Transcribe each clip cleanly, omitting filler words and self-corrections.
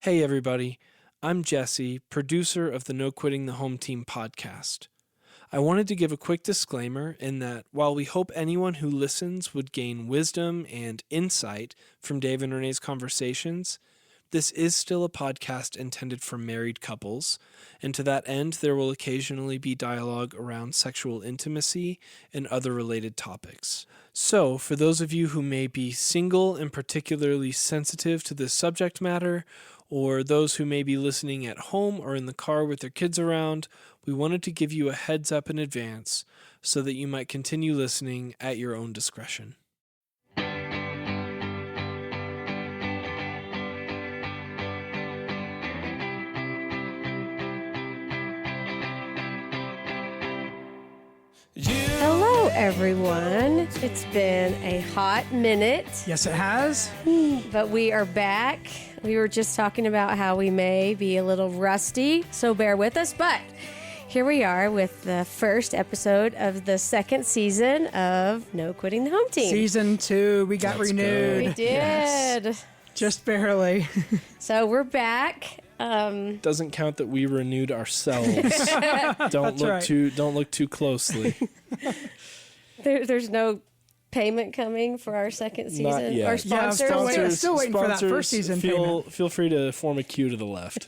Hey everybody, I'm Jesse, producer of the No Quitting the Home Team podcast. I wanted to give a quick disclaimer in that while we hope anyone who listens would gain wisdom and insight from Dave and Renee's conversations, this is still a podcast intended for married couples, and to that end there will occasionally be dialogue around sexual intimacy and other related topics. So, for those of you who may be single and particularly sensitive to this subject matter, or those who may be listening at home or in the car with their kids around, we wanted to give you a heads up in advance so that you might continue listening at your own discretion. Hello, everyone. It's been a hot minute, Yes, it has. but we are back. We were just talking about how we may be a little rusty, so bear with us. But here we are with the first episode of the second season of No Quitting the Home Team. Season 2, we got Let's go. renewed. We did. Yes. Just barely. So we're back. Doesn't count that we renewed ourselves. Don't look too closely. There's no payment coming for our second season. Not yet. Our Yeah, sponsors. still waiting for that sponsors, first season feel free to form a queue to the left.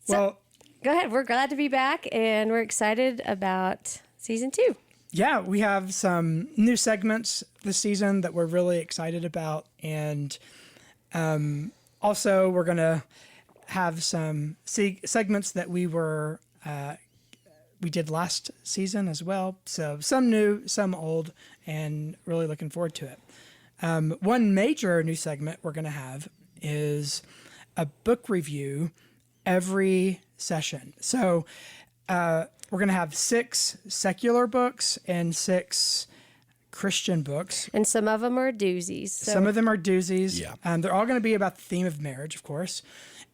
Well, Go ahead. We're glad to be back, and we're excited about season 2. yeah, we have some new segments this season that we're really excited about. And also, we're going to have some segments that we did last season as well. So some new, some old, and really looking forward to it. One major new segment we're going to have is a book review every session. So we're going to have 6 secular books and 6 Christian books. And some of them are doozies. So. Some of them are doozies. Yeah. They're all going to be about the theme of marriage, of course.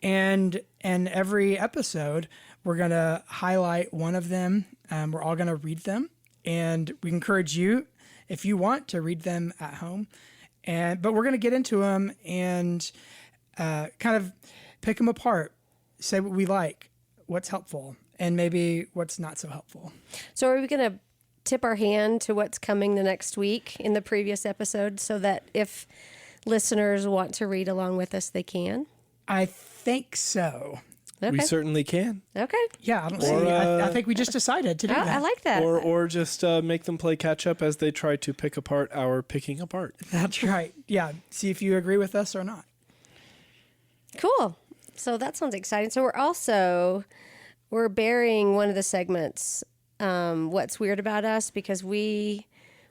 And every episode, we're going to highlight one of them. We're all going to read them. And we encourage you, if you want, to read them at home. But we're going to get into them and kind of pick them apart, say what we like, what's helpful, and maybe what's not so helpful. So are we going to tip our hand to what's coming the next week in the previous episode so that if listeners want to read along with us, they can? I think so. Okay. We certainly can. Okay. Yeah, I don't see. I think we just decided to do that. I like that. Or just make them play catch up as they try to pick apart our picking apart. That's right. Yeah. See if you agree with us or not. Cool. So that sounds exciting. So we're burying one of the segments, What's Weird About Us, because we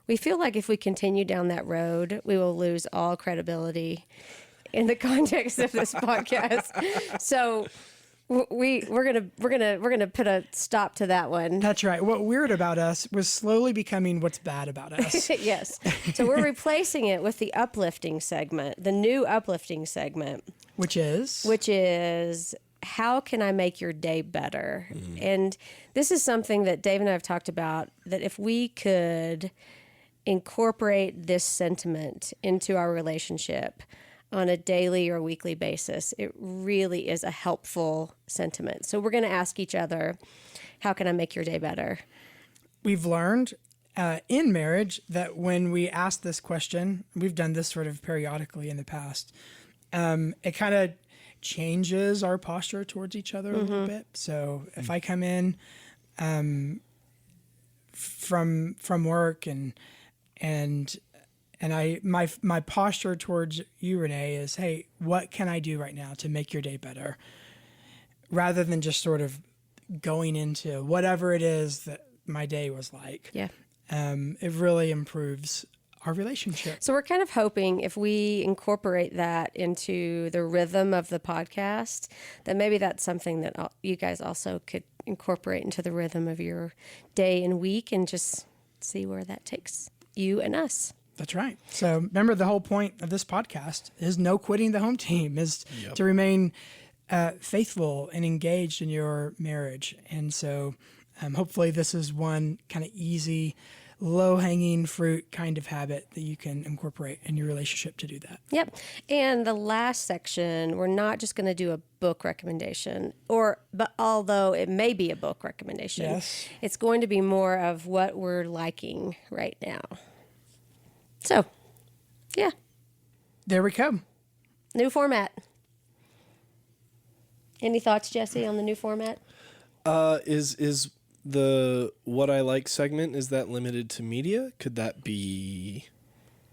feel like if we continue down that road, we will lose all credibility in the context of this podcast. So we're gonna put a stop to that one. That's right. What weird about us was slowly becoming what's bad about us. Yes. So we're replacing it with the uplifting segment, the new uplifting segment, Which is? how can I make your day better? And this is something that Dave and I have talked about, that if we could incorporate this sentiment into our relationship on a daily or weekly basis, it really is a helpful sentiment. So we're going to ask each other, how can I make your day better? We've learned in marriage that when we ask this question, we've done this sort of periodically in the past, it kind of changes our posture towards each other a little bit. So if I come in from work and my posture towards you, Renee, is, hey, what can I do right now to make your day better? Rather than just sort of going into whatever it is that my day was like. Yeah. It really improves our relationship. So we're kind of hoping if we incorporate that into the rhythm of the podcast, then maybe that's something that you guys also could incorporate into the rhythm of your day and week and just see where that takes you and us. That's right. So remember, the whole point of this podcast is no quitting the home team, is to remain faithful and engaged in your marriage. And so hopefully this is one kind of easy low-hanging fruit kind of habit that you can incorporate in your relationship to do that. Yep. And the last section, we're not just going to do a book recommendation, but although it may be a book recommendation, Yes. it's going to be more of what we're liking right now. So, yeah, There we come. new format. Any thoughts, Jesse, on the new format? Is the what I like segment, is that limited to media? Could that be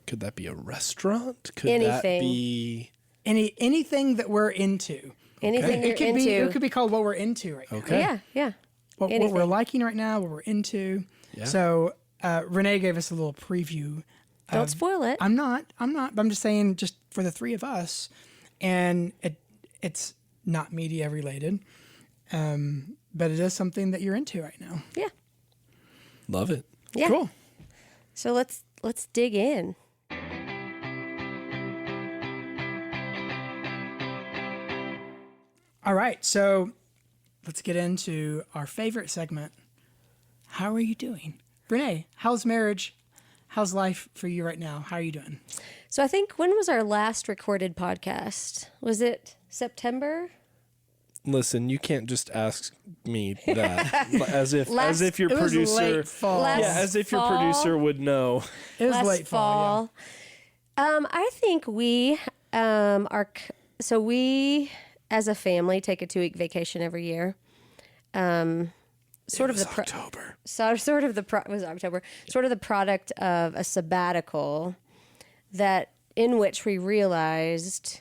a restaurant? Could that Anything. be Anything that we're into. Anything It you're could into. be. It could be called what we're into right now. okay? Yeah. What we're Anything. liking right now. What we're into. Yeah. So Renee gave us a little preview. Don't spoil it. I'm not. But I'm just saying, just for the three of us, and it's not media related, but it is something that you're into right now. Yeah. Love it. Yeah. Cool. So let's dig in. All right, so let's get into our favorite segment. How are you doing? Renee, how's marriage? How's life for you right now? How are you doing? So I think, when was our last recorded podcast? Was it September? Listen, you can't just ask me that as if your It was producer late fall. Last as if your fall? producer would know. It was Last late fall. I think we so we as a family take a 2-week vacation every year. It was October. October. So it was October. Sort of the product of a sabbatical in which we realized,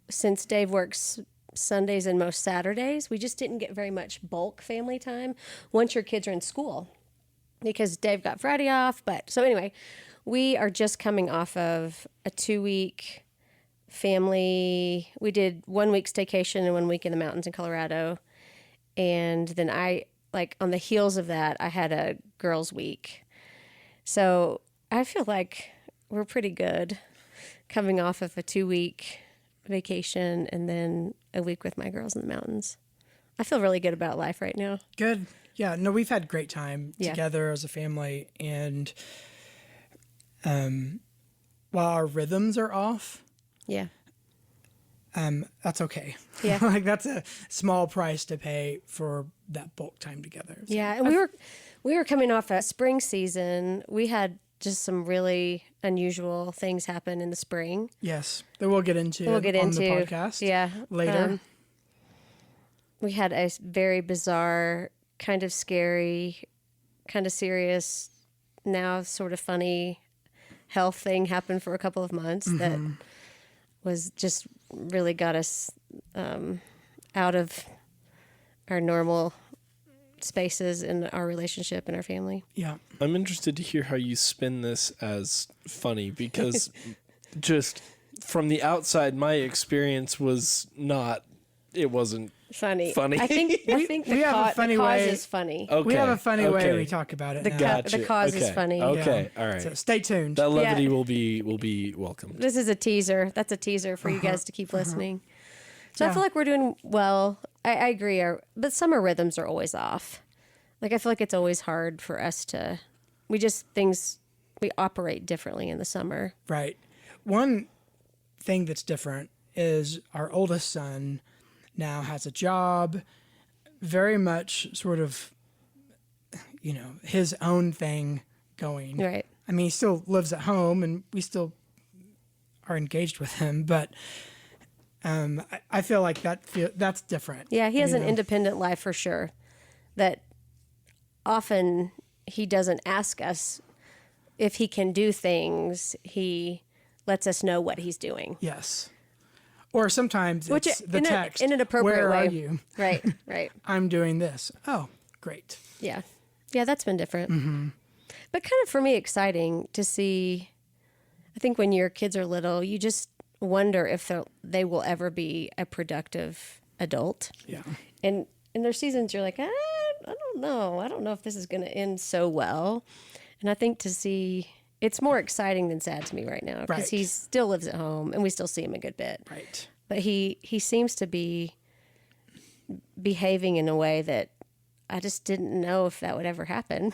since Dave works Sundays and most Saturdays, we just didn't get very much bulk family time once your kids are in school, because Dave got Friday off. But so anyway, we are just coming off of a 2-week family. We did 1 week staycation and 1 week in the mountains in Colorado. And then on the heels of that, I had a girls' week. So I feel like we're pretty good coming off of a 2-week vacation and then a week with my girls in the mountains. I feel really good about life right now. Good. Yeah, no, we've had great time Yeah. together as a family. And while our rhythms are off, Yeah. that's okay. Yeah. Like, that's a small price to pay for that bulk time together. So Yeah, and we were coming off a spring season. We had just some really unusual things happen in the spring. yes, that we'll get into We'll get on into the podcast Yeah, later. we had a very bizarre, kind of scary, kind of serious, now sort of funny health thing happen for a couple of months that was just really got us out of our normal spaces in our relationship and our family. Yeah. I'm interested to hear how you spin this as funny, because just from the outside, my experience was not. It wasn't Funny. funny. I think we have a funny the cause way- is funny. Okay. We have a funny way okay. we talk about it The now. Gotcha. The cause is Okay. funny. Okay. Yeah. All right. So stay tuned. That levity Yeah. will be welcomed. This is a teaser. That's a teaser for you guys to keep listening. So I feel like we're doing well. I agree. But summer rhythms are always off. Like, I feel like it's always hard for us to. We operate differently in the summer. Right. One thing that's different is our oldest son now has a job, very much sort of, his own thing going. Right. I mean, he still lives at home and we still are engaged with him, but I feel like that's different. Yeah, he has you an know? independent life for sure. That often he doesn't ask us if he can do things. He lets us know what he's doing. Yes. Or sometimes Which it's the in text. an appropriate Where way. are you? Right, right. I'm doing this. Oh, great. Yeah. Yeah, that's been different. But kind of, for me, exciting to see. I think when your kids are little, you just wonder if they will ever be a productive adult. Yeah. And in their seasons, you're like, I don't know. I don't know if this is going to end so well. And I think to see, it's more exciting than sad to me right now, because Right. he still lives at home and we still see him a good bit. Right. But he seems to be behaving in a way that I just didn't know if that would ever happen.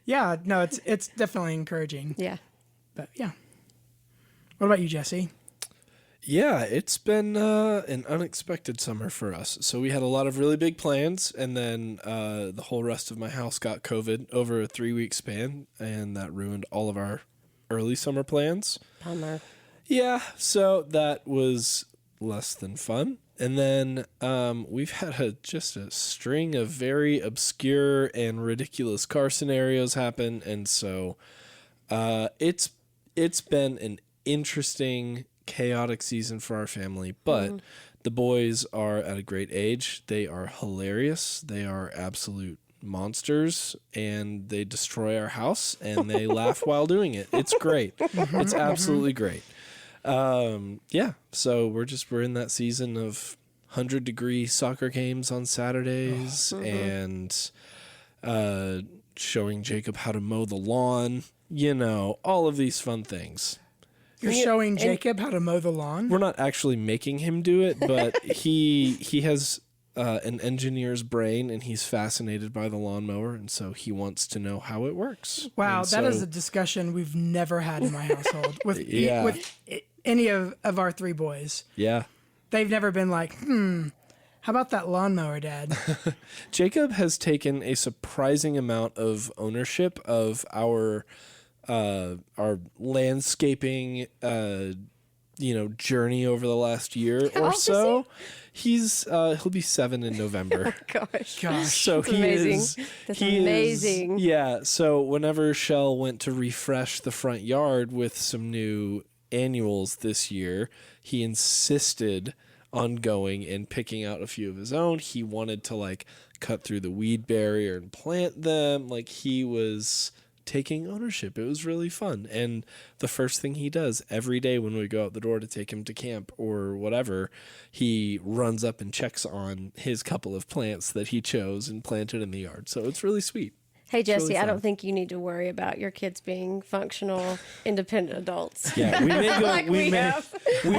Yeah, no, it's definitely encouraging. Yeah. But yeah. What about you, Jesse? Yeah, it's been an unexpected summer for us. So we had a lot of really big plans, and then the whole rest of my house got COVID over a 3-week span, and that ruined all of our early summer plans. Bummer. Yeah, so that was less than fun. And then we've had just a string of very obscure and ridiculous car scenarios happen, and so it's been an interesting, chaotic season for our family, but the boys are at a great age. They are hilarious. They are absolute monsters, and they destroy our house, and they laugh while doing it. It's great. It's absolutely great. Yeah, so we're in that season of 100-degree soccer games on Saturdays, and showing Jacob how to mow the lawn, all of these fun things. You're showing Jacob how to mow the lawn? We're not actually making him do it, but he has an engineer's brain, and he's fascinated by the lawnmower, and so he wants to know how it works. Wow, and that is a discussion we've never had in my household with any of our 3 boys. Yeah. They've never been like, how about that lawnmower, Dad? Jacob has taken a surprising amount of ownership of our landscaping journey over the last year How or old is so. He'll be 7 in November. Gosh. So That's amazing. That's amazing. Yeah. So whenever Shell went to refresh the front yard with some new annuals this year, he insisted on going and picking out a few of his own. He wanted to cut through the weed barrier and plant them. He was taking ownership. It was really fun. And the first thing he does every day when we go out the door to take him to camp or whatever, he runs up and checks on his couple of plants that he chose and planted in the yard. So it's really sweet. Hey, Jesse, really I fun. don't think you need to worry about your kids being functional, independent adults. Yeah, we may go. Like we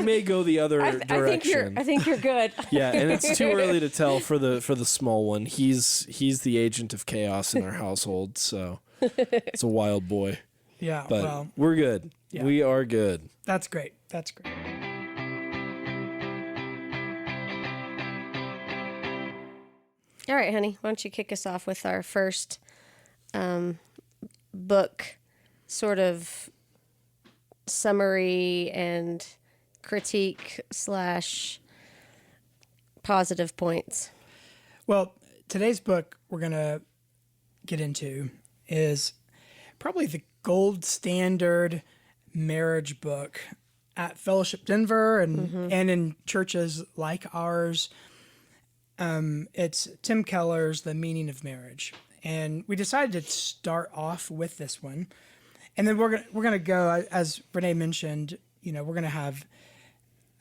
may go the other direction. I think you're good. Yeah, and it's too early to tell for the small one. He's the agent of chaos in our household, so it's a wild boy. Yeah, But well, we're good. Yeah. We are good. that's great. That's great. All right, honey, why don't you kick us off with our first book sort of summary and critique / positive points. Well, today's book we're going to get into is probably the gold standard marriage book at Fellowship Denver and in churches like ours. It's Tim Keller's The Meaning of Marriage. And we decided to start off with this one. And then we're gonna go, as Renee mentioned, we're gonna have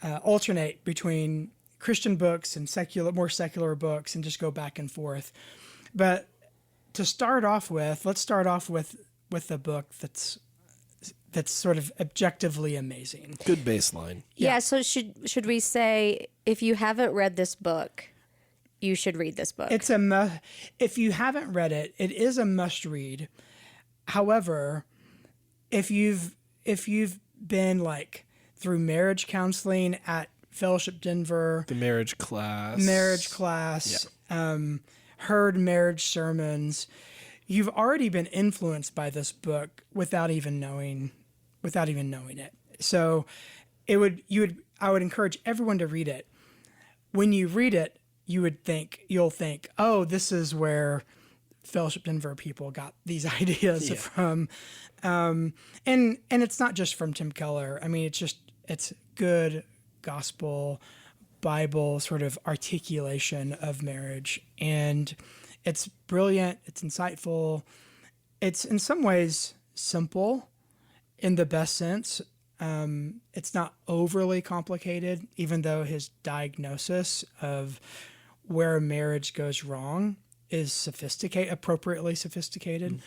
alternate between Christian books and more secular books, and just go back and forth. But to start off with, let's start off with a book that's sort of objectively amazing. Good baseline. Yeah, so should we say, if you haven't read this book, you should read this book? It's if you haven't read it, it is a must read. However, if you've been through marriage counseling at Fellowship Denver, The marriage class. Heard marriage sermons, you've already been influenced by this book without even knowing it. So I would encourage everyone to read it. When you read it, you'll think, oh, this is where Fellowship Denver people got these ideas from. And it's not just from Tim Keller. I mean, it's good gospel Bible sort of articulation of marriage. And it's brilliant. It's insightful. It's in some ways simple in the best sense. It's not overly complicated, even though his diagnosis of where marriage goes wrong is appropriately sophisticated.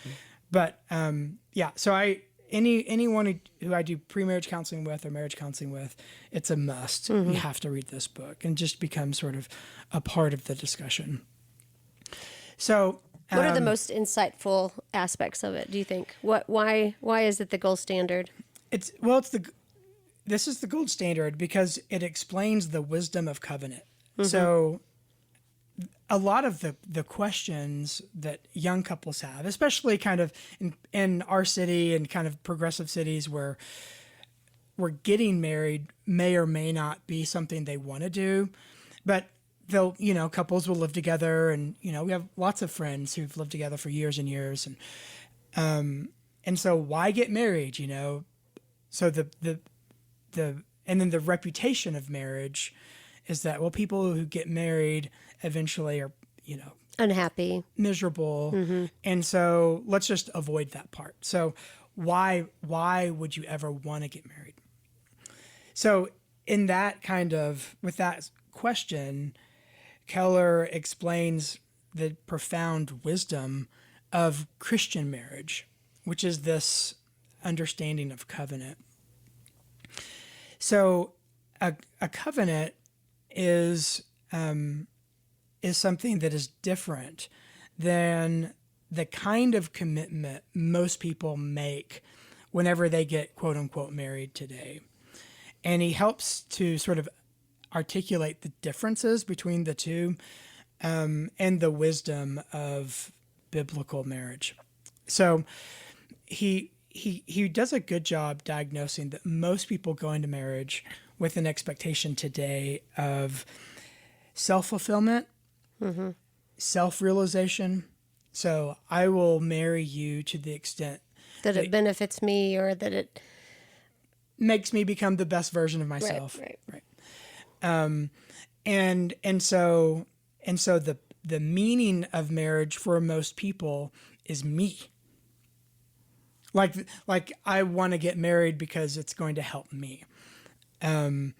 But so anyone who I do pre-marriage counseling with or marriage counseling with, it's a must. You have to read this book and just become sort of a part of the discussion. So What are the most insightful aspects of it, do you think? Why is it the gold standard? This is the gold standard because it explains the wisdom of covenant. So a lot of the questions that young couples have, especially kind of in our city and kind of progressive cities where we're getting married, may or may not be something they want to do, but they'll, couples will live together, and we have lots of friends who've lived together for years and years, and so why get married? So the and then the reputation of marriage is that, well, people who get married eventually are Unhappy. miserable, and so let's just avoid that part. So why would you ever want to get married? So with that question, Keller explains the profound wisdom of Christian marriage, which is this understanding of covenant. So a covenant is something that is different than the kind of commitment most people make whenever they get quote unquote married today. And he helps to sort of articulate the differences between the two, and the wisdom of biblical marriage. So he does a good job diagnosing that most people go into marriage with an expectation today of self-fulfillment, self-realization. So I will marry you to the extent That it benefits me, or that it makes me become the best version of myself. Right. And so the meaning of marriage for most people is me. Like I want to get married because it's going to help me. And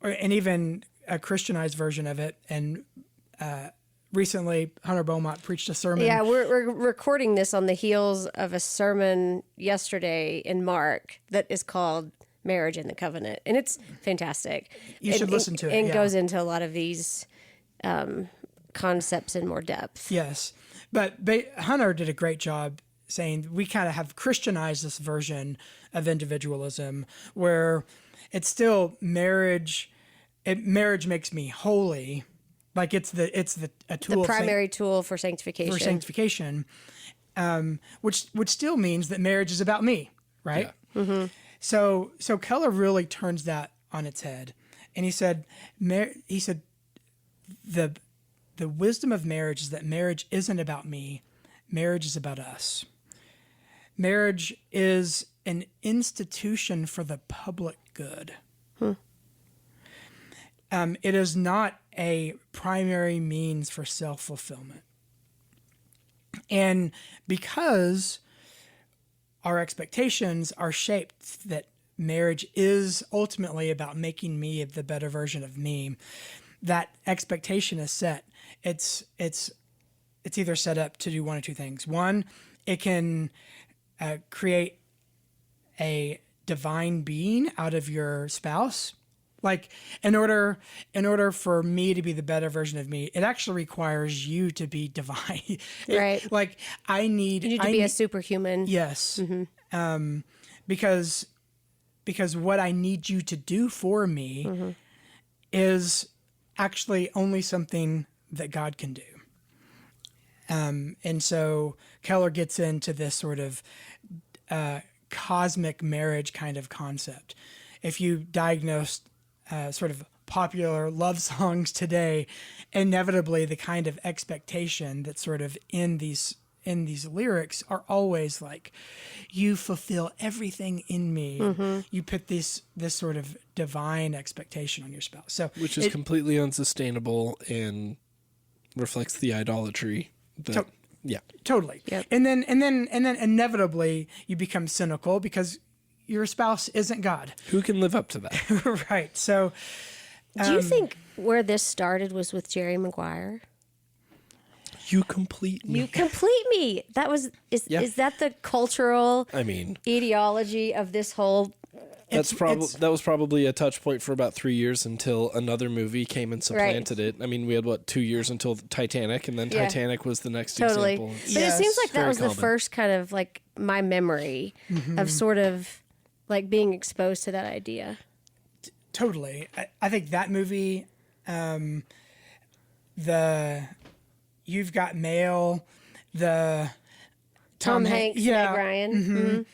even a Christianized version of it. And recently, Hunter Beaumont preached a sermon. Yeah, we're recording this on the heels of a sermon yesterday in Mark that is called Marriage in the Covenant. And it's fantastic. You should listen to it. And yeah. goes into a lot of these concepts in more depth. Yes. But Hunter did a great job saying we kind of have Christianized this version of individualism where it's still marriage. Marriage makes me holy. Like it's a tool. The primary tool for sanctification. For sanctification, which still means that marriage is about me, right? Yeah. Mm-hmm. So Keller really turns that on its head, and he said the wisdom of marriage is that marriage isn't about me, marriage is about us. Marriage is an institution for the public good. It is not a primary means for self-fulfillment. And because our expectations are shaped that marriage is ultimately about making me the better version of me, that expectation is set. It's either set up to do one of two things. One, it can create a divine being out of your spouse. Like in order for me to be the better version of me, it actually requires you to be divine. Right. Like you need to be a superhuman. Yes. Mm-hmm. Because what I need you to do for me is actually only something that God can do. And so Keller gets into this sort of cosmic marriage kind of concept. If you diagnose sort of popular love songs today, inevitably the kind of expectation that's sort of in these lyrics are always like, you fulfill everything in me. Mm-hmm. You put this sort of divine expectation on your spouse. So which is completely unsustainable and reflects the idolatry. Yeah, totally. Yep. And then inevitably you become cynical because your spouse isn't God. Who can live up to that? Right. So, do you think where this started was with Jerry Maguire? You complete me. You complete me. That was is that the cultural ideology of this whole That was probably a touch point for about 3 years until another movie came and supplanted it. I mean, we had 2 years until Titanic, and then Titanic was the next example. But it seems like that was the first kind of like my memory of sort of like being exposed to that idea. Totally. I think that movie, You've Got Mail, the Tom Hanks, Meg Ryan.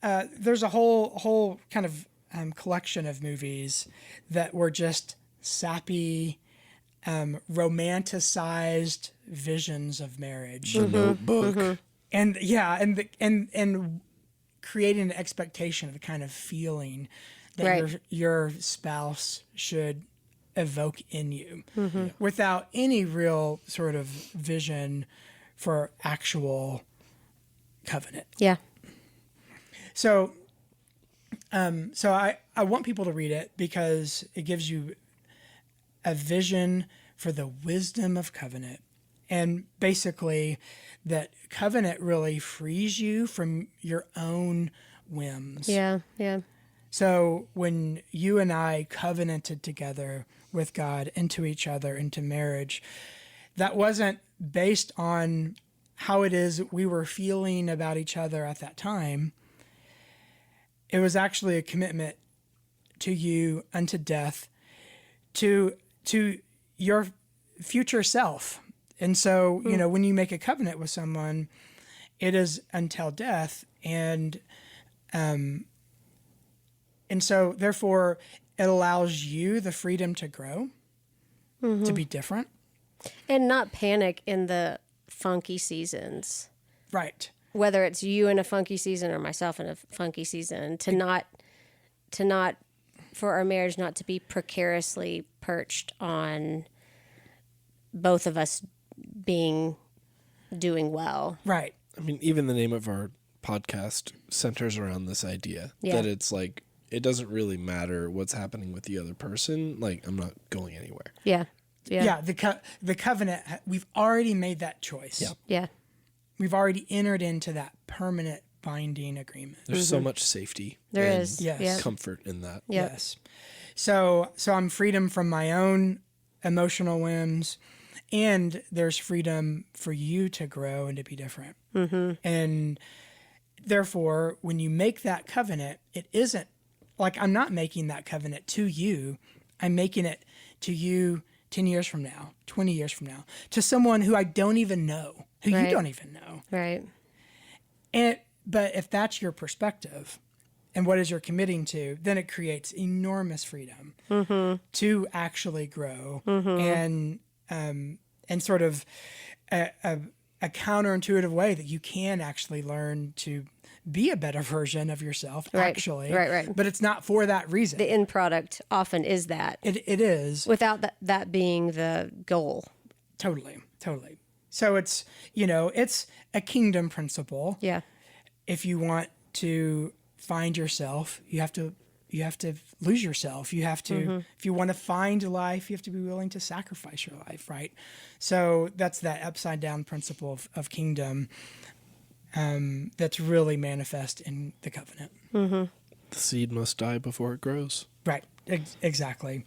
There's a whole kind of collection of movies that were just sappy, romanticized visions of marriage. The Notebook. And and creating an expectation of the kind of feeling that your spouse should evoke in you without any real sort of vision for actual covenant. Yeah. So I want people to read it because it gives you a vision for the wisdom of covenant, and basically that covenant really frees you from your own whims. Yeah, yeah. So when you and I covenanted together with God into each other, into marriage, that wasn't based on how it is we were feeling about each other at that time. It was actually a commitment to you unto death, to your future self. And so, when you make a covenant with someone, it is until death. And so therefore it allows you the freedom to grow, to be different. And not panic in the funky seasons. Right. Whether it's you in a funky season or myself in a funky season, to not for our marriage not to be precariously perched on both of us doing well. Right. I mean, even the name of our podcast centers around this idea that it's like, it doesn't really matter what's happening with the other person. Like, I'm not going anywhere. Yeah. Yeah. Yeah. The covenant, we've already made that choice. Yeah. Yeah. We've already entered into that permanent binding agreement. There's so much safety. There is. Yes. Yeah. Comfort in that. Yep. Yes. So I'm freedom from my own emotional whims, and there's freedom for you to grow and to be different. And therefore, when you make that covenant, it isn't like I'm not making that covenant to you. I'm making it to you 10 years from now, 20 years from now, to someone who I don't even know, who you don't even know. Right. But if that's your perspective and what is you're committing to, then it creates enormous freedom to actually grow and sort of a counterintuitive way that you can actually learn to be a better version of yourself, actually. Right. But it's not for that reason. The end product often is that. It is. Without that being the goal. Totally. So it's, it's a kingdom principle. Yeah. If you want to find yourself, you have to lose yourself. You have to, if you want to find life, you have to be willing to sacrifice your life, right? So that's that upside down principle of kingdom that's really manifest in the covenant. The seed must die before it grows. Right, exactly.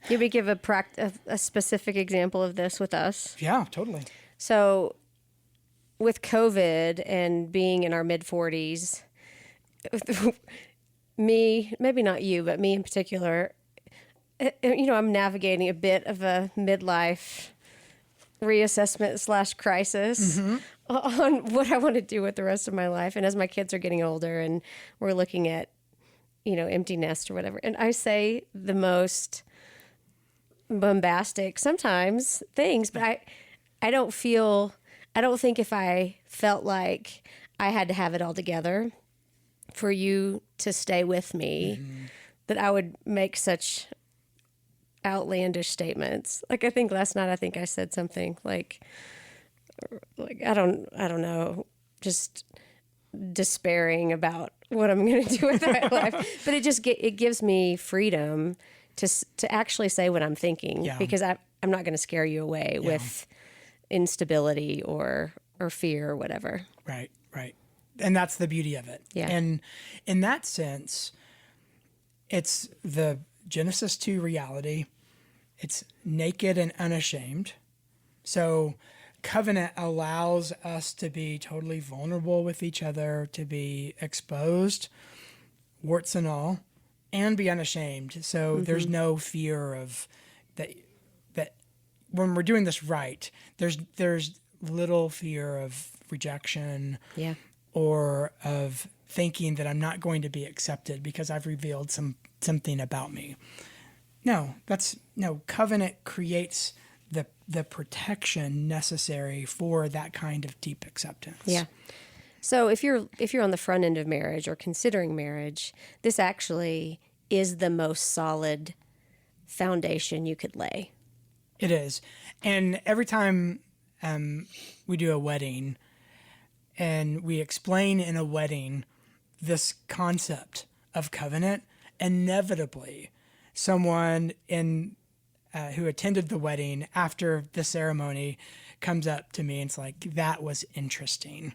Can we give a specific example of this with us? Yeah, totally. So with COVID and being in our mid-40s, me, maybe not you, but me in particular, I'm navigating a bit of a midlife reassessment / crisis on what I want to do with the rest of my life. And as my kids are getting older and we're looking at, empty nest or whatever, and I say the most bombastic sometimes things, but I don't think if I felt like I had to have it all together for you to stay with me, that I would make such outlandish statements. Like I think last night, I said something like I don't know, just despairing about what I'm going to do with my life. But it gives me freedom to actually say what I'm thinking, because I'm not going to scare you away with instability or fear or whatever. Right. and that's the beauty of it. Yeah. And in that sense, it's the Genesis 2 reality. It's naked and unashamed. So covenant allows us to be totally vulnerable with each other, to be exposed, warts and all, and be unashamed. So there's no fear of that when we're doing this right, there's little fear of rejection Yeah. or of thinking that I'm not going to be accepted because I've revealed something about me. No, covenant creates the protection necessary for that kind of deep acceptance. Yeah. So if you're on the front end of marriage or considering marriage, this actually is the most solid foundation you could lay. It is. And every time we do a wedding and we explain in a wedding this concept of covenant, inevitably someone who attended the wedding after the ceremony comes up to me and it's like, that was interesting.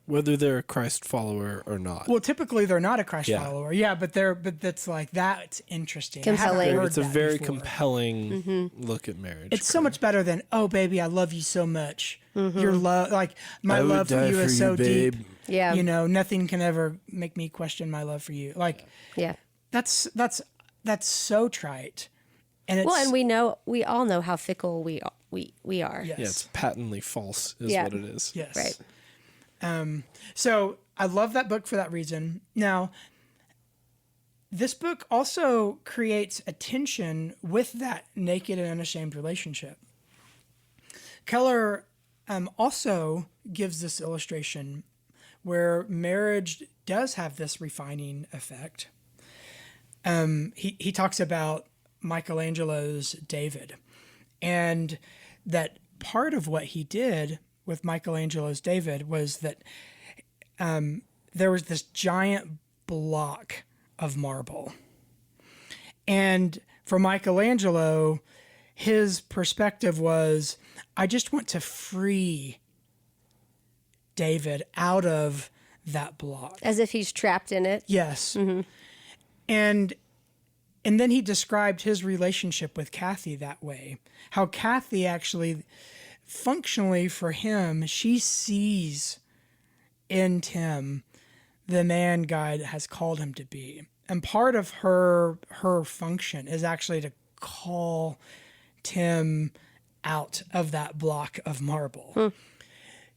Whether they're a Christ follower or not. Well, typically they're not a Christ Yeah. follower. Yeah, but that's like, that's interesting. I haven't Compelling. heard It's a that very before. compelling look at marriage. It's so much better than, oh baby, I love you so much. Your love, like my I would love for die you for is you, so babe. deep. Yeah. You know, nothing can ever make me question my love for you. Like Yeah. that's so trite. And it's Well, and we all know how fickle we are. yes. Yeah, it's patently false is Yeah. what it is. Yes. Right. So I love that book for that reason. Now, this book also creates a tension with that naked and unashamed relationship. Keller also gives this illustration where marriage does have this refining effect. He talks about Michelangelo's David, and that part of what he did with Michelangelo's David was that there was this giant block of marble. And for Michelangelo, his perspective was, I just want to free David out of that block. As if he's trapped in it. Yes. And then he described his relationship with Kathy that way. How Kathy actually, functionally for him, she sees in Tim the man God has called him to be. And part of her function is actually to call Tim out of that block of marble.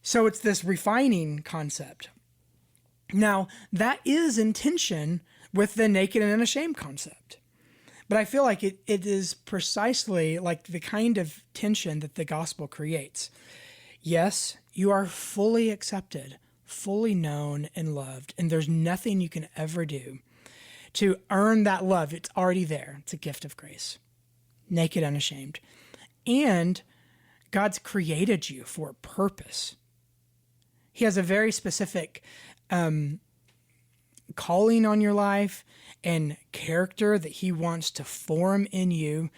So it's this refining concept. Now, that is in tension with the naked and unashamed concept. But I feel like it is precisely like the kind of tension that the gospel creates. Yes, you are fully accepted, fully known and loved, and there's nothing you can ever do to earn that love. It's already there. It's a gift of grace, naked, unashamed. And God's created you for a purpose. He has a very specific calling on your life and character that he wants to form in you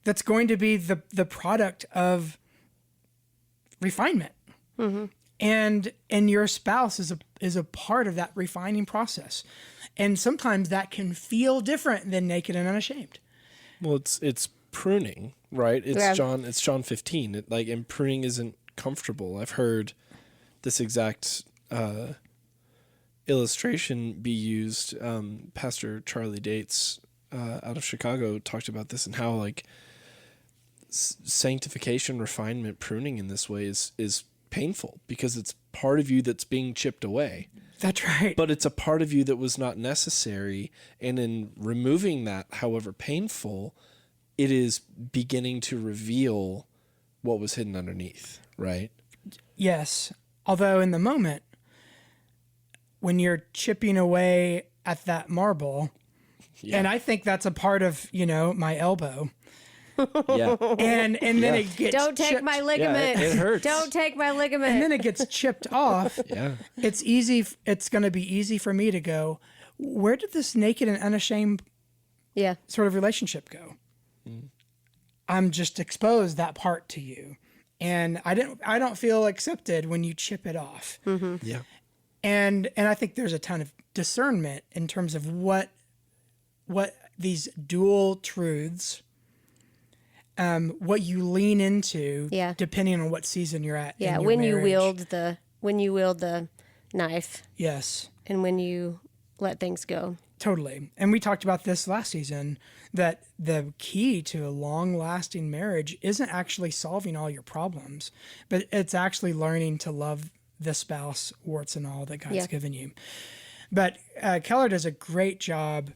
that's going to be the product of refinement. And your spouse is a part of that refining process. And sometimes that can feel different than naked and unashamed. Well, it's pruning, right? Yeah. It's John 15. And pruning isn't comfortable. I've heard this exact illustration be used. Pastor Charlie Dates out of Chicago talked about this and how like sanctification, refinement, pruning in this way is painful because it's part of you that's being chipped away. That's right. But it's a part of you that was not necessary. And in removing that, however painful, it is beginning to reveal what was hidden underneath, right? Yes. Although in the moment, when you're chipping away at that marble, and I think that's a part of, my elbow. Yeah. And then it gets Don't take chipped. my ligament. it hurts. Don't take my ligament. And then it gets chipped off. Yeah. It's easy. It's going to be easy for me to go, where did this naked and unashamed yeah. sort of relationship go? I'm just exposed that part to you. And I don't feel accepted when you chip it off. Yeah. And I think there's a ton of discernment in terms of what these dual truths, what you lean into, Yeah. depending on what season you're at. Yeah, in your when marriage. you wield the knife Yes, and when you let things go. totally. And we talked about this last season, that the key to a long-lasting marriage isn't actually solving all your problems, but it's actually learning to love the spouse, warts and all, that God's given you. But Keller does a great job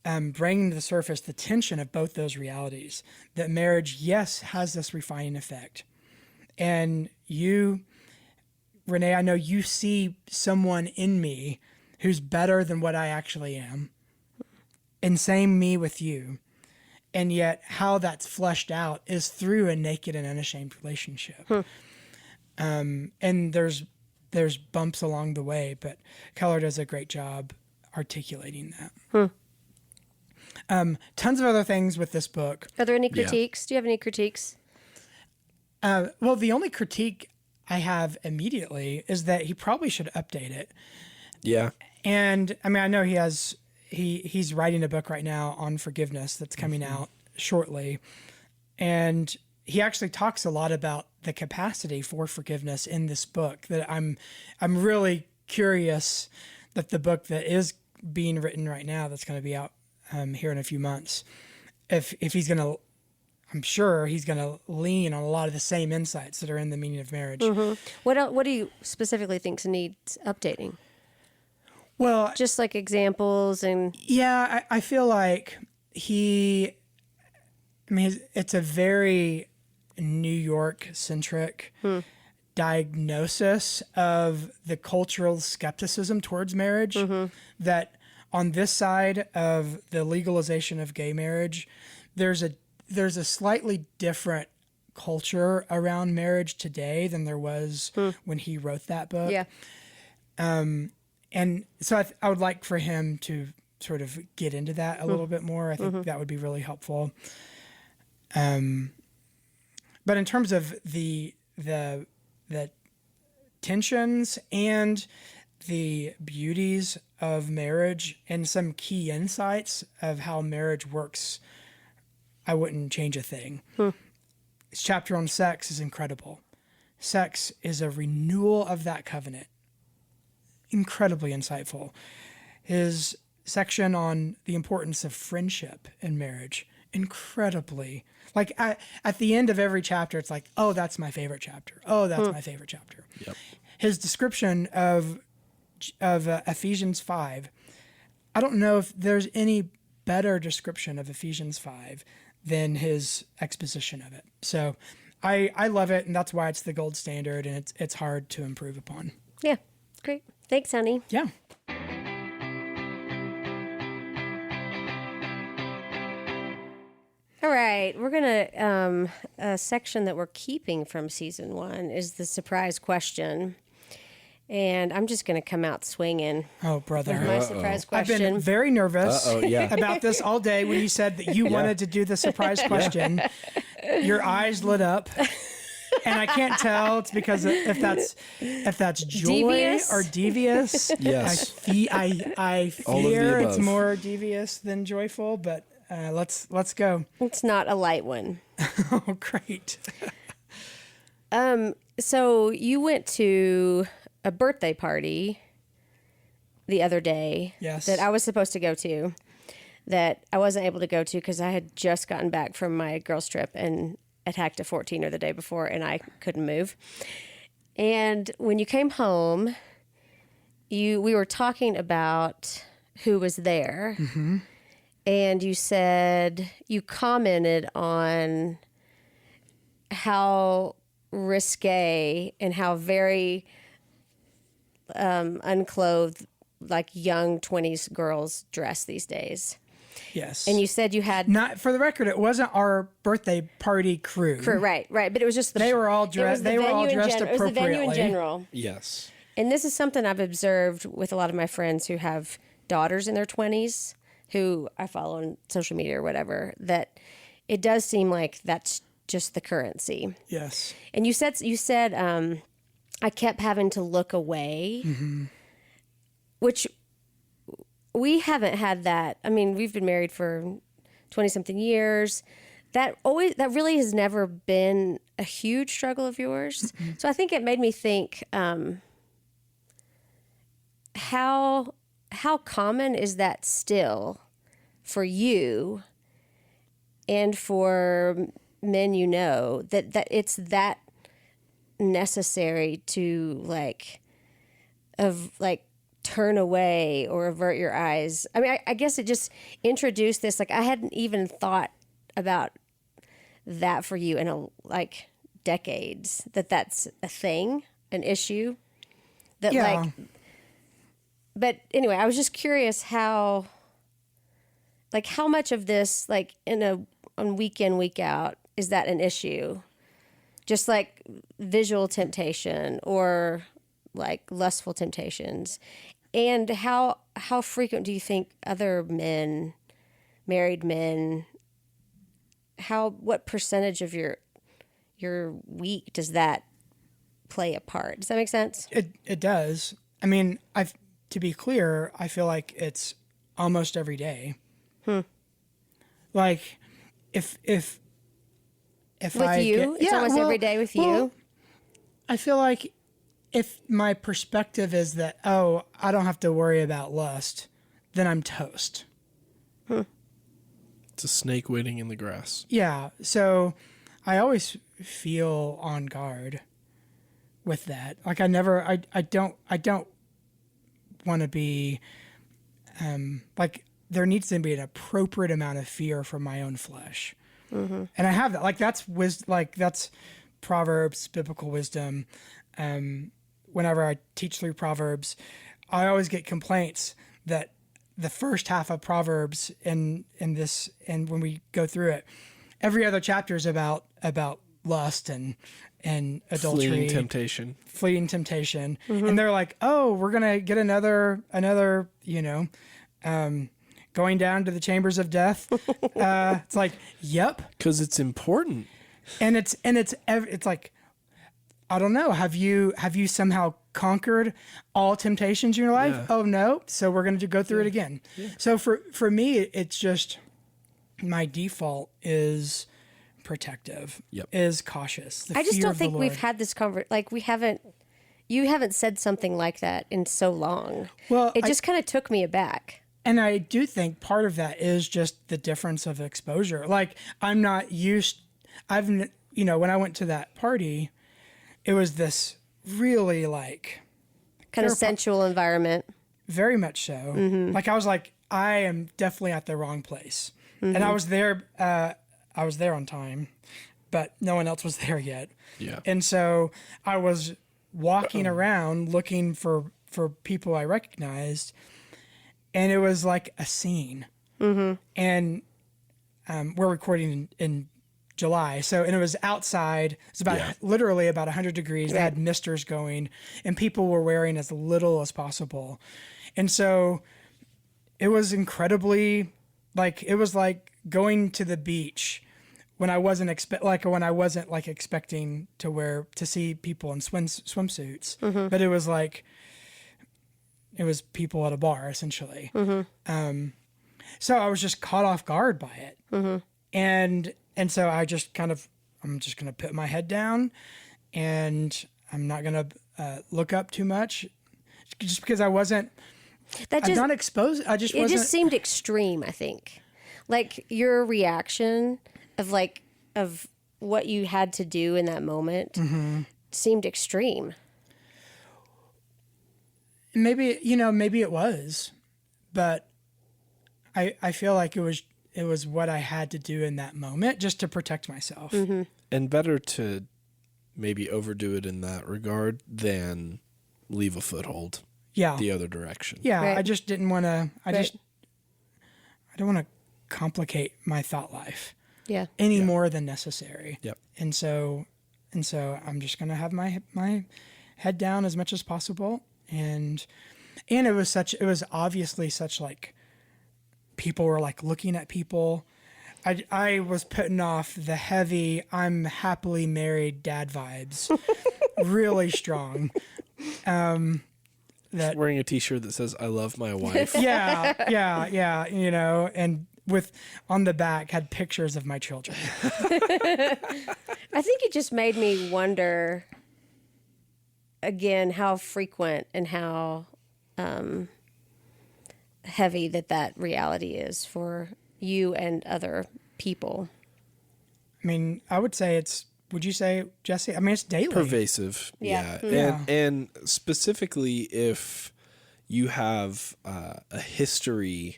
bringing to the surface the tension of both those realities. That marriage, yes, has this refining effect. And you, Renee, I know you see someone in me who's better than what I actually am. And same me with you. And yet how that's fleshed out is through a naked and unashamed relationship. And there's bumps along the way, but Keller does a great job articulating that. Tons of other things with this book. Are there any critiques? Do you have any critiques? Well, the only critique I have immediately is that he probably should update it. Yeah. And I mean, I know he's writing a book right now on forgiveness that's coming out shortly. And he actually talks a lot about the capacity for forgiveness in this book, that I'm really curious that the book that is being written right now, that's going to be out here in a few months, if he's going to, I'm sure he's going to lean on a lot of the same insights that are in The Meaning of Marriage. What do you specifically think needs updating? Well, Just like examples and yeah, I feel like it's a very New York centric diagnosis of the cultural skepticism towards marriage, that on this side of the legalization of gay marriage, there's a slightly different culture around marriage today than there was when he wrote that book. yeah. And so I would like for him to sort of get into that a little bit more. I think that would be really helpful. But in terms of the tensions and the beauties of marriage and some key insights of how marriage works, I wouldn't change a thing. His chapter on sex is incredible. Sex is a renewal of that covenant. Incredibly insightful. His section on the importance of friendship in marriage, incredibly. Like at the end of every chapter, it's like, oh, that's my favorite chapter. Oh, that's my favorite chapter. Yep. His description of Ephesians 5, I don't know if there's any better description of Ephesians 5 than his exposition of it. So I love it, and that's why it's the gold standard, and it's hard to improve upon. Yeah. Great. Thanks, honey. Yeah. All right, we're gonna a section that we're keeping from season 1 is the surprise question, and I'm just gonna come out swinging Oh, with brother. my surprise I've question. been very nervous yeah. about this all day when you said that you wanted to do the surprise question. Your eyes lit up. And I can't tell it's because if that's joy Devious? or devious. Yes. I All of the fear it's above. more devious than joyful, but let's go. It's not a light one. Oh, great. So you went to a birthday party the other day Yes. that I was supposed to go to, that I wasn't able to go to because I had just gotten back from my girls' trip and attacked a 14er the day before, and I couldn't move. And when you came home, we were talking about who was there, and you commented on how risque and how very unclothed, like young 20s girls dress these days. Yes. And you said you had Not for the record, it wasn't our birthday party crew. right, but it was just They were all dressed. They were all dressed It was the venue in appropriately. general. Yes. And this is something I've observed with a lot of my friends who have daughters in their 20s, who I follow on social media or whatever, that it does seem like that's just the currency. Yes. And you said I kept having to look away. which we haven't had that. I mean, we've been married for 20 something years. That really has never been a huge struggle of yours. Mm-hmm. So I think it made me think, how common is that still for you and for men that it's that necessary to turn away or avert your eyes? I mean, I guess it just introduced this, I hadn't even thought about that for you in decades, that's a thing, an issue that yeah. But anyway, I was just curious how much of this, on week in, week out, is that an issue? Just like visual temptation or lustful temptations. And how frequent do you think other men, married men, what percentage of your week does that play a part? Does that make sense? It does. I mean, to be clear, I feel like it's almost every day. Like if with you, it's almost every day with you. I feel like if my perspective is that, I don't have to worry about lust, then I'm toast. It's a snake waiting in the grass. Yeah. So I always feel on guard with that. I don't want to be, there needs to be an appropriate amount of fear from my own flesh. Mm-hmm. And I have that. That's Proverbs, biblical wisdom. Whenever I teach through Proverbs, I always get complaints that the first half of Proverbs and when we go through it, every other chapter is about lust and adultery, fleeting temptation. Mm-hmm. And they're like, we're gonna get another going down to the chambers of death. It's like, yep, because it's important, and it's like, I don't know. Have you somehow conquered all temptations in your life? Yeah. Oh no. So we're going to go through it again. Yeah. So for me, it's just my default is protective, is cautious. I just don't think we've had this conversation. You haven't said something like that in so long. Well, it just kind of took me aback. And I do think part of that is just the difference of exposure. I'm not used. When I went to that party, it was this really kind of sensual environment. Very much so. Mm-hmm. I was I am definitely at the wrong place. Mm-hmm. And I was there on time, but no one else was there yet. Yeah. And so I was walking around looking for people I recognized, and it was like a scene. Mm-hmm. And we're recording in July. And it was outside. It's literally about 100 degrees. They had misters going, and people were wearing as little as possible. And so it was incredibly, it was like going to the beach when I wasn't expecting to see people in swimsuits. Mm-hmm. But it was it was people at a bar essentially. Mm-hmm. So I was just caught off guard by it. Mm-hmm. And so I'm just going to put my head down, and I'm not going to look up too much, just because I'm not exposed. It just seemed extreme, I think. Your reaction of what you had to do in that moment mm-hmm. seemed extreme. Maybe it was, but I feel like it was what I had to do in that moment just to protect myself. Mm-hmm. And better to maybe overdo it in that regard than leave a foothold the other direction. Yeah, right. I just didn't want to, I don't want to complicate my thought life any more than necessary. Yep. And so I'm just going to have my head down as much as possible. And it was obviously such people were looking at people. I was putting off the heavy, I'm happily married dad vibes really strong. that Wearing a T-shirt that says "I love my wife." yeah, you know, and with on the back had pictures of my children. I think it just made me wonder again how frequent and how heavy that reality is for you and other people. I mean, I would say it's. Would you say, Jesse? I mean, it's daily. Pervasive. Yeah. And specifically if you have a history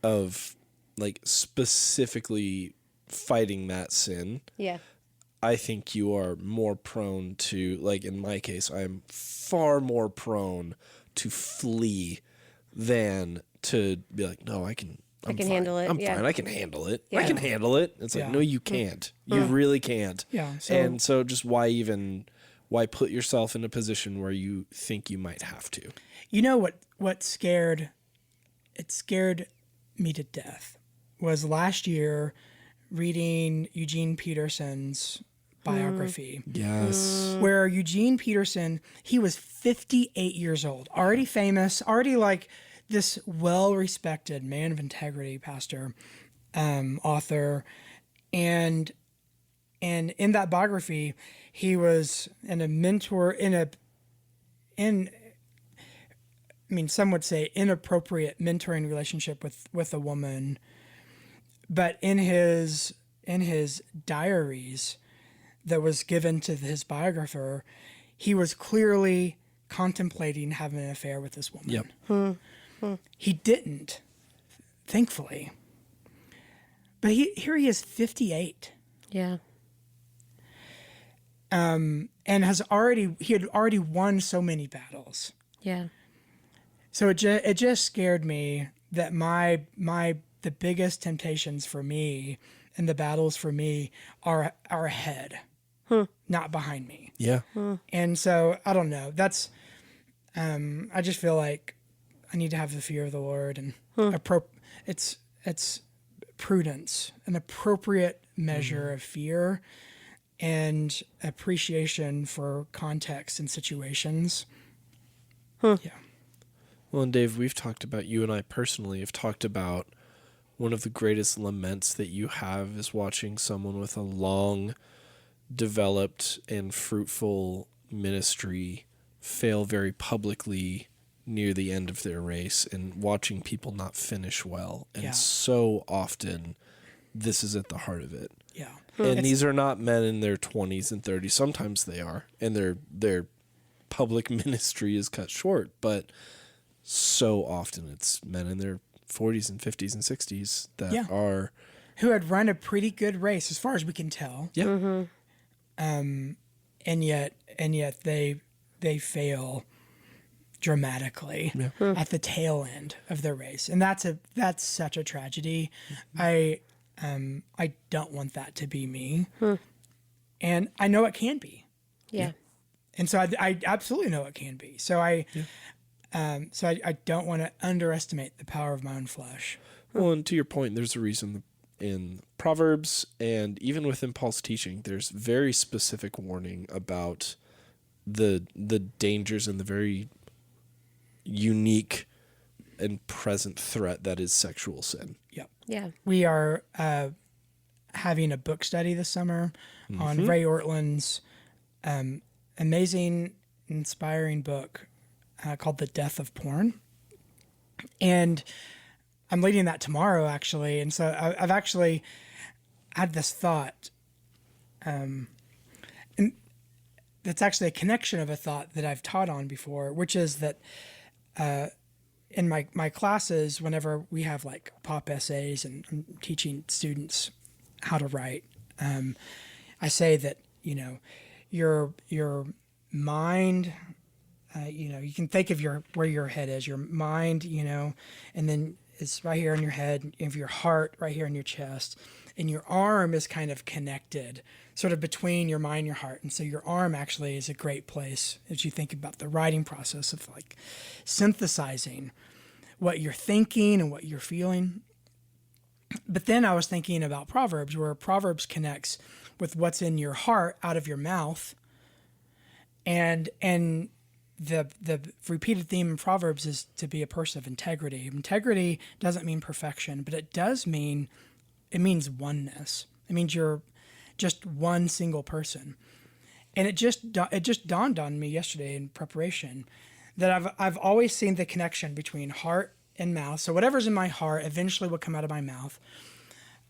of like specifically fighting that sin, Yeah. I think you are more prone to, like in my case, I'm far more prone to flee than to be like, no, I'm can fine. handle it, I'm yeah. fine. I can handle it. Yeah. I can handle it. It's like, Yeah. no, you can't. You really can't. Yeah, And so just why put yourself in a position where you think you might have to? You know what scared me to death was last year reading Eugene Peterson's biography. Yes. Where Eugene Peterson, he was 58 years old, already famous, already like this well-respected man of integrity, pastor, author, and in that biography, he was in a mentor some would say inappropriate mentoring relationship with a woman, but in his diaries that was given to his biographer, he was clearly contemplating having an affair with this woman. Yep. He didn't, thankfully. But here he is, 58, Yeah. and he had already won so many battles. Yeah. So it just scared me that the biggest temptations for me and the battles for me are ahead, not behind me. Yeah. And so I don't know. That's I just feel like I need to have the fear of the Lord and it's prudence, an appropriate measure of fear and appreciation for context and situations. Yeah. Well, and Dave, you and I personally have talked about one of the greatest laments that you have is watching someone with a long developed and fruitful ministry fail very publicly near the end of their race and watching people not finish well. And so often this is at the heart of it. Yeah. And these are not men in their 20s and 30s. Sometimes they are, and their public ministry is cut short, but so often it's men in their 40s and 50s and 60s that are who had run a pretty good race as far as we can tell. Yeah. And yet they fail dramatically at the tail end of their race. And that's such a tragedy. I don't want that to be me. And I know it can be. Yeah. And so I absolutely know it can be. So I don't want to underestimate the power of my own flesh. Well, and to your point, there's a reason in Proverbs and even within Paul's teaching, there's very specific warning about the dangers and the very unique and present threat that is sexual sin. Yep. Yeah. We are having a book study this summer on Ray Ortland's amazing, inspiring book called The Death of Porn. And I'm leading that tomorrow, actually. And so I've actually had this thought, and that's actually a connection of a thought that I've taught on before, which is that in my classes, whenever we have like pop essays and I'm teaching students how to write, I say that, your mind, you can think of where your head is, your mind, and then it's right here in your head, and your heart right here in your chest, and your arm is kind of connected, sort of between your mind and your heart. And so your arm actually is a great place as you think about the writing process of like synthesizing what you're thinking and what you're feeling. But then I was thinking about Proverbs, where Proverbs connects with what's in your heart out of your mouth. And the repeated theme in Proverbs is to be a person of integrity. Integrity doesn't mean perfection, but it means oneness. It means you're just one single person. And it just dawned on me yesterday in preparation that I've always seen the connection between heart and mouth. So whatever's in my heart eventually will come out of my mouth.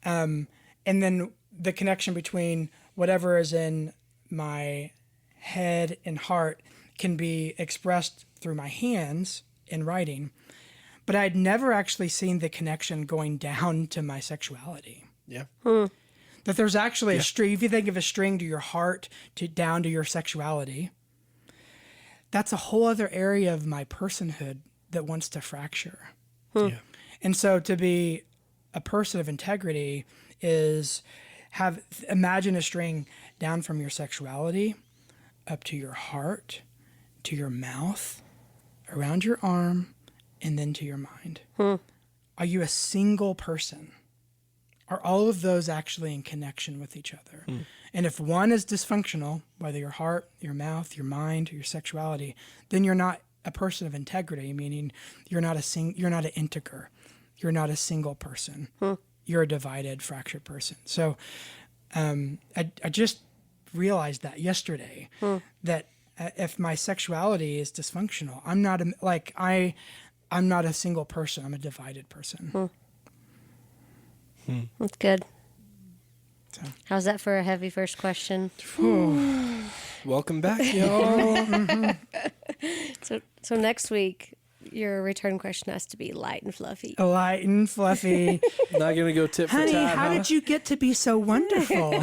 And then the connection between whatever is in my head and heart can be expressed through my hands in writing. But I'd never actually seen the connection going down to my sexuality. Yeah. That there's actually a string. If you think of a string to your heart down to your sexuality, that's a whole other area of my personhood that wants to fracture. Yeah. And so to be a person of integrity is imagine a string down from your sexuality up to your heart, to your mouth, around your arm, and then to your mind. Are you a single person? Are all of those actually in connection with each other? And if one is dysfunctional, whether your heart, your mouth, your mind, your sexuality, then you're not a person of integrity, meaning you're not an integer. You're not a single person. You're a divided, fractured person. So I just realized that yesterday, that if my sexuality is dysfunctional, I'm not a single person. I'm a divided person. That's good. So. How's that for a heavy first question? Welcome back, y'all. So next week, your return question has to be light and fluffy. Light and fluffy. Not going to go tit for Honey, tat, how huh? did you get to be so wonderful?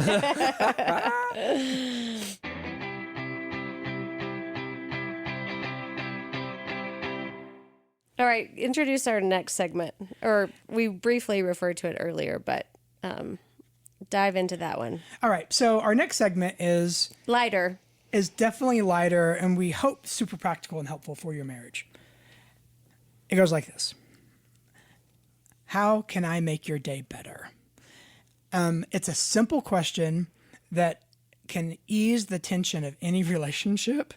All right, introduce our next segment. Or we briefly referred to it earlier, but dive into that one. All right, so our next segment is Lighter. definitely lighter, and we hope super practical and helpful for your marriage. It goes like this. How can I make your day better? It's a simple question that can ease the tension of any relationship,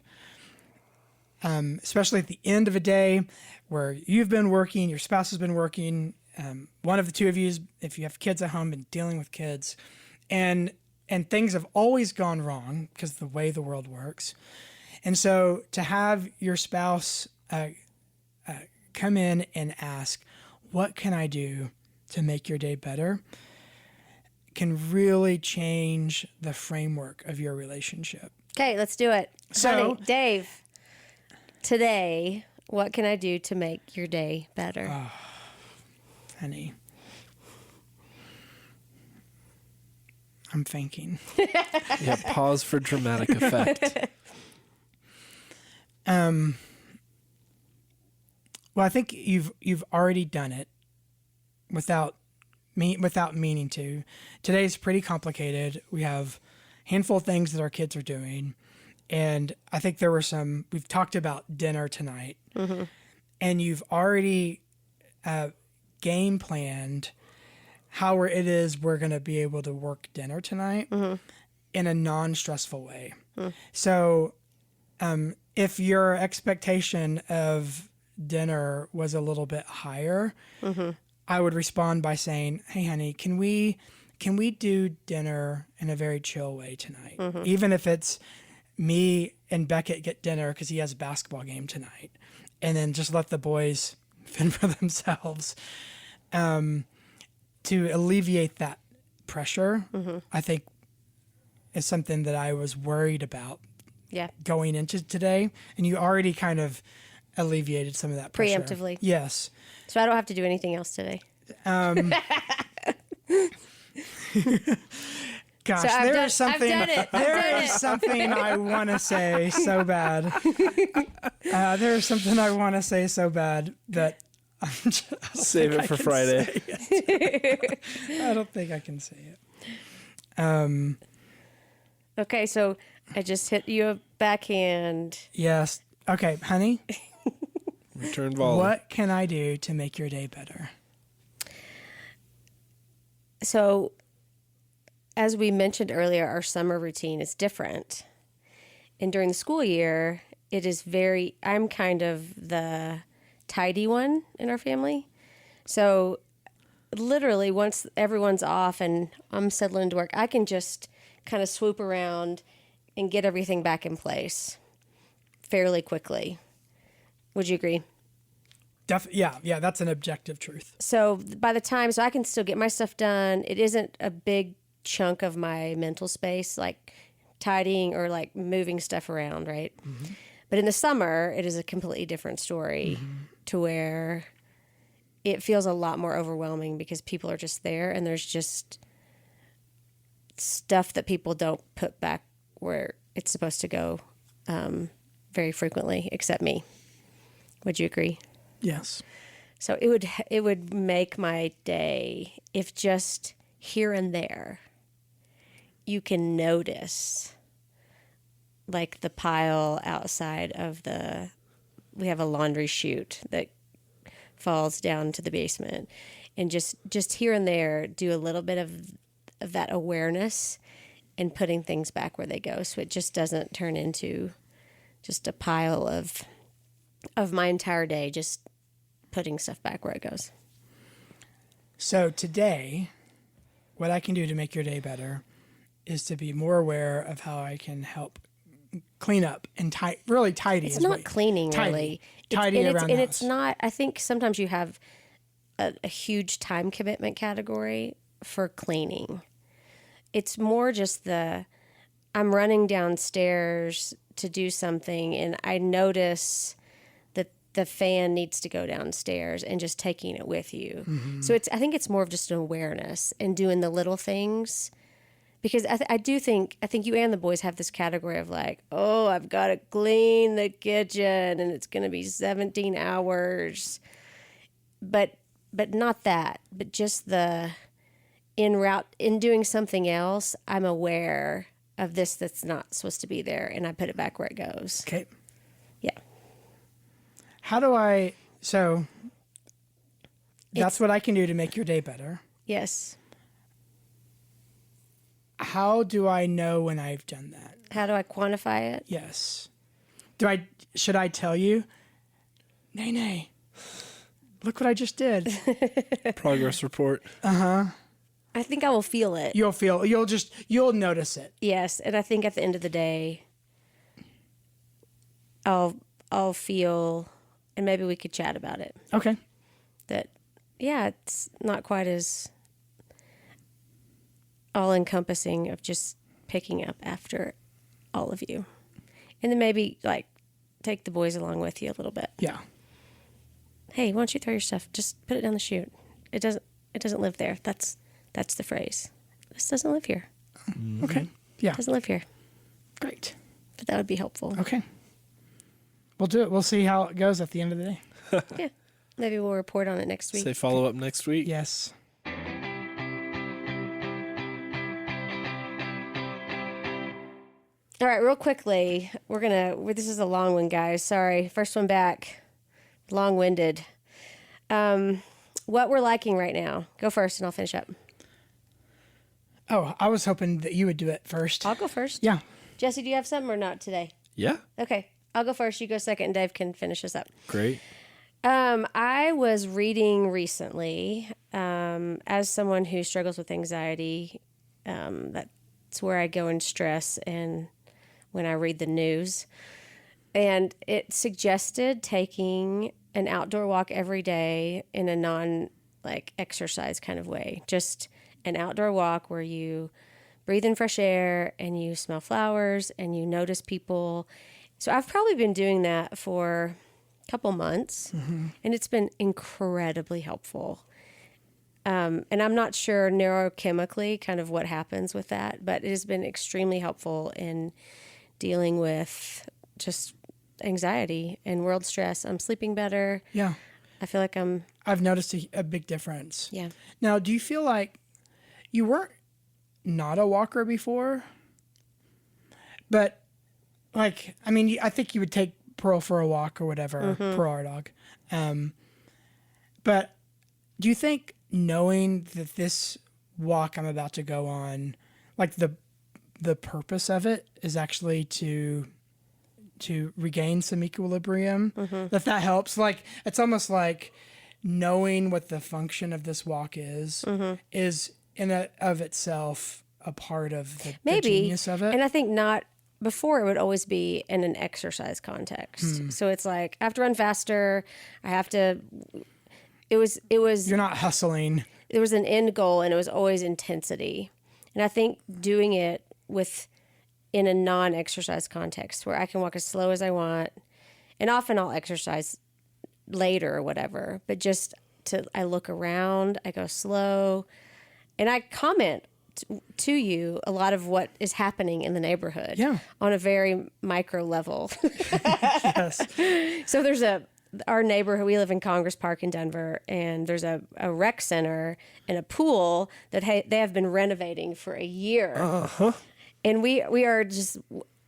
especially at the end of a day where you've been working, your spouse has been working, one of the two of you, if you have kids at home, been dealing with kids, and things have always gone wrong because of the way the world works. And so to have your spouse come in and ask, what can I do to make your day better, can really change the framework of your relationship. Okay, let's do it. So- Honey, Dave, today, what can I do to make your day better? Honey, I'm thinking. Yeah, pause for dramatic effect. Well, I think you've already done it without meaning to. Today's pretty complicated. We have a handful of things that our kids are doing, and I think there were some. We've talked about dinner tonight, and you've already game planned how it is we're going to be able to work dinner tonight in a non-stressful way. So, if your expectation of dinner was a little bit higher, I would respond by saying, "Hey, honey, can we do dinner in a very chill way tonight? Even if it's me and Beckett get dinner because he has a basketball game tonight, and then just let the boys fend for themselves." To alleviate that pressure, I think is something that I was worried about Yeah. going into today, and you already kind of alleviated some of that pressure. Preemptively. Yes. So I don't have to do anything else today. Gosh, So I've done- there's something. I've done it. I've There done is it. something I want to say so bad. There's something I want to say so bad that I don't Save think it I for can Friday. say it. I don't think I can say it. Okay, so I just hit you a backhand. Yes. Okay, honey. Return volley. What can I do to make your day better? So, as we mentioned earlier, our summer routine is different. And during the school year, it is I'm kind of the tidy one in our family. So literally once everyone's off and I'm settling into work, I can just kind of swoop around and get everything back in place fairly quickly. Would you agree? Yeah, that's an objective truth. So by the time, so I can still get my stuff done. It isn't a big chunk of my mental space, like tidying or like moving stuff around, right? Mm-hmm. But in the summer, it is a completely different story to where it feels a lot more overwhelming because people are just there and there's just stuff that people don't put back where it's supposed to go very frequently, except me. Would you agree? Yes. So it would make my day if just here and there you can notice like the pile outside of we have a laundry chute that falls down to the basement, and just here and there do a little bit of that awareness and putting things back where they go, so it just doesn't turn into just a pile of my entire day just putting stuff back where it goes. So today, what I can do to make your day better is to be more aware of how I can help clean up and really tidy. It's not cleaning, really. Tidy around the house. And it's not, I think sometimes you have a huge time commitment category for cleaning. It's more just I'm running downstairs to do something and I notice that the fan needs to go downstairs and just taking it with you. Mm-hmm. So I think it's more of just an awareness and doing the little things. Because I think you and the boys have this category of like, oh, I've got to clean the kitchen and it's going to be 17 hours. But not that, but just in doing something else, I'm aware of this that's not supposed to be there and I put it back where it goes. Okay. Yeah. That's what I can do to make your day better. Yes. How do I know when I've done that? How do I quantify it? Yes. Should I tell you? Nay. Look what I just did. Progress report. I think I will feel it. You'll notice it. Yes, and I think at the end of the day, I'll feel, and maybe we could chat about it. Okay. That, yeah, it's not quite as all-encompassing of just picking up after all of you. And then maybe, like, take the boys along with you a little bit. Yeah. Hey, why don't you throw your stuff? Just put it down the chute. It doesn't live there. That's the phrase. This doesn't live here. Mm-hmm. Okay. Yeah. It doesn't live here. Great. But that would be helpful. Okay. We'll do it. We'll see how it goes at the end of the day. Yeah. Maybe we'll report on it next week. Say follow up next week. Yes. All right, real quickly, this is a long one, guys. Sorry. First one back. Long-winded. What we're liking right now. Go first and I'll finish up. Oh, I was hoping that you would do it first. I'll go first. Yeah. Jesse, do you have something or not today? Yeah. Okay. I'll go first. You go second and Dave can finish us up. Great. I was reading recently, as someone who struggles with anxiety, that's where I go in stress and when I read the news. And it suggested taking an outdoor walk every day in a non-exercise kind of way. Just an outdoor walk where you breathe in fresh air and you smell flowers and you notice people. So I've probably been doing that for a couple months, and it's been incredibly helpful. And I'm not sure neurochemically kind of what happens with that, but it has been extremely helpful in dealing with just anxiety and world stress. I'm sleeping better. Yeah. I feel like I've noticed a big difference. Yeah. Now, do you feel like you weren't not a walker before? But, I think you would take Pearl for a walk or whatever, Pearl, our dog. But do you think knowing that this walk I'm about to go on, like the purpose of it is actually to to regain some equilibrium. That helps. Like it's almost like knowing what the function of this walk is in and of itself a part of the genius of it. And I think not before, it would always be in an exercise context. So it's like I have to run faster. I have to. It was. You're not hustling. There was an end goal, and it was always intensity. And I think doing it in a non-exercise context where I can walk as slow as I want, and often I'll exercise later or whatever, but just I look around, I go slow, and I comment to you a lot of what is happening in the neighborhood on a very micro level. Yes. So there's our neighborhood, we live in Congress Park in Denver, and there's a rec center and a pool that they have been renovating for a year. And we are just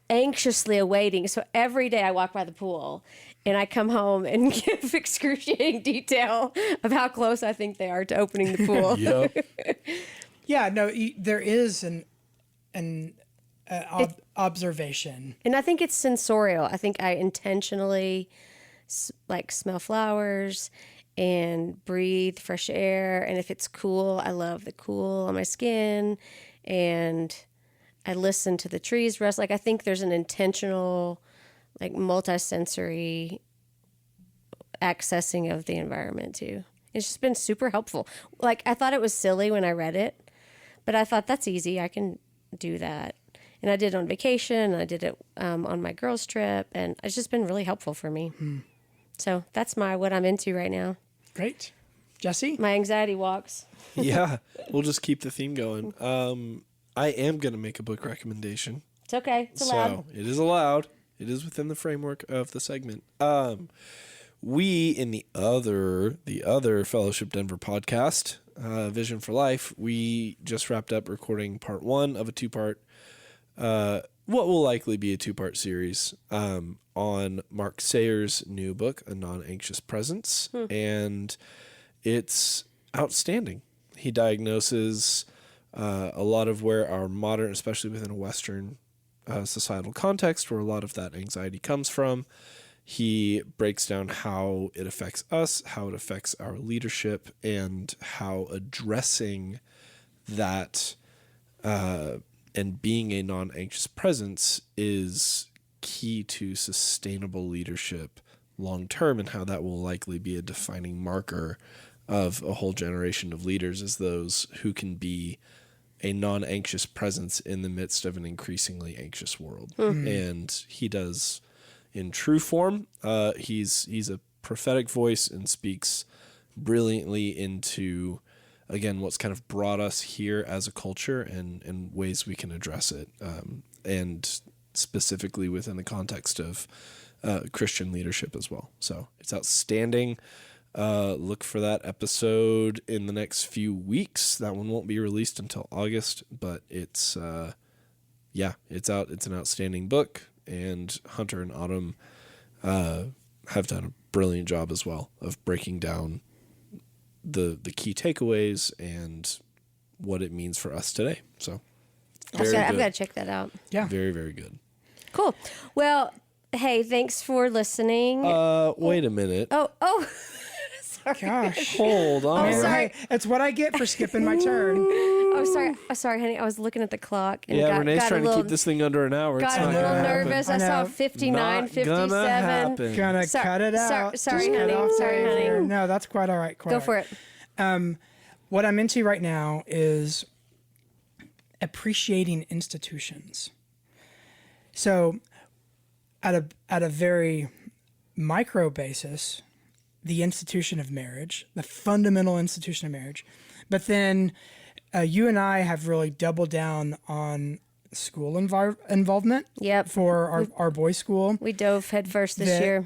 anxiously awaiting. So every day I walk by the pool and I come home and give excruciating detail of how close I think they are to opening the pool. Yeah, no, there is an observation. And I think it's sensorial. I think I intentionally smell flowers and breathe fresh air. And if it's cool, I love the cool on my skin. And I listen to the trees rust. Like I think there's an intentional, multisensory accessing of the environment too. It's just been super helpful. Like I thought it was silly when I read it, but I thought that's easy. I can do that. And I did it on vacation. And I did it on my girls' trip, and it's just been really helpful for me. So that's what I'm into right now. Great. Jesse? My anxiety walks. Yeah, we'll just keep the theme going. I am going to make a book recommendation. It's okay. It's allowed. So it is allowed. It is within the framework of the segment. We in the other Fellowship Denver podcast, Vision for Life, we just wrapped up recording part 1 of a 2-part, what will likely be a 2-part series on Mark Sayer's new book, A Non-Anxious Presence, and it's outstanding. He diagnoses a lot of where our modern, especially within a Western societal context, where a lot of that anxiety comes from. He breaks down how it affects us, how it affects our leadership, and how addressing that and being a non-anxious presence is key to sustainable leadership long-term, and how that will likely be a defining marker of a whole generation of leaders as those who can be a non-anxious presence in the midst of an increasingly anxious world. And he does in true form. He's a prophetic voice and speaks brilliantly into, again, what's kind of brought us here as a culture and ways we can address it. And specifically within the context of Christian leadership as well. So it's outstanding. Look for that episode in the next few weeks. That one won't be released until August, but it's out. It's an outstanding book, and Hunter and Autumn have done a brilliant job as well of breaking down the key takeaways and what it means for us today. So I've got to check that out. Yeah. Very, very good. Cool. Well, hey, thanks for listening. Wait a minute. Oh. Sorry. Gosh. Hold on. Oh, sorry. Hey, that's what I get for skipping my turn. Oh, sorry, honey. I was looking at the clock. And Renee's got trying a little, to keep this thing under an hour. Got a little nervous. I saw 59, Not 57. gonna happen. Gonna cut it out. Sorry, Just cut honey. off Sorry, right honey. here. No, that's quite all right. Go for it. What I'm into right now is appreciating institutions. So at a very micro basis, the institution of marriage, the fundamental institution of marriage. But then you and I have really doubled down on school involvement. Yep. For our boys' school. We dove headfirst this The year.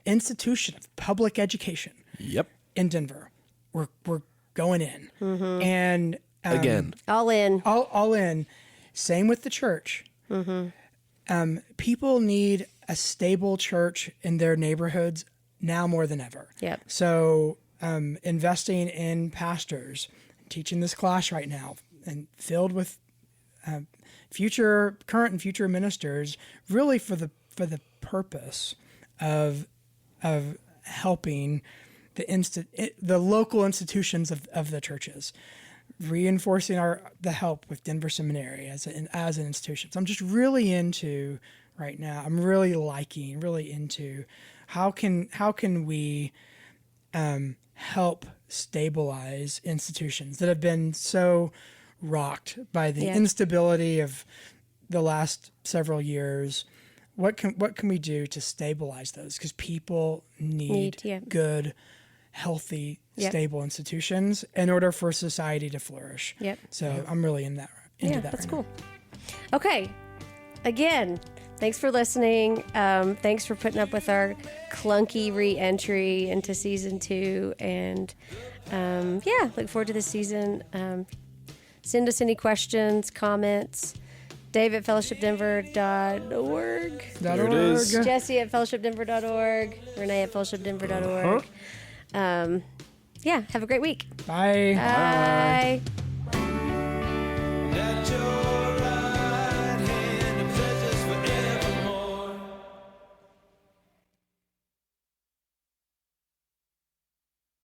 institution of public education Yep. in Denver. We're going in. And Again. All in. all in. Same with the church. People need a stable church in their neighborhoods now more than ever. Yep. So investing in pastors, teaching this class right now, and filled with current and future ministers, really for for the purpose of helping the local institutions of the churches, reinforcing the help with Denver Seminary as an institution. So I'm just really into right now. I'm really into how can we help stabilize institutions that have been so rocked by the instability of the last several years. What can we do to stabilize those? Because people need good, healthy, stable institutions in order for society to flourish. Yep. So I'm really into that. That's right cool. Okay. Again, thanks for listening. Thanks for putting up with our clunky re-entry into season 2. And look forward to this season. Send us any questions, comments. Dave at fellowshipdenver.org. There it is. Jesse at fellowshipdenver.org. Renee at fellowshipdenver.org. Have a great week. Bye. Bye. Bye.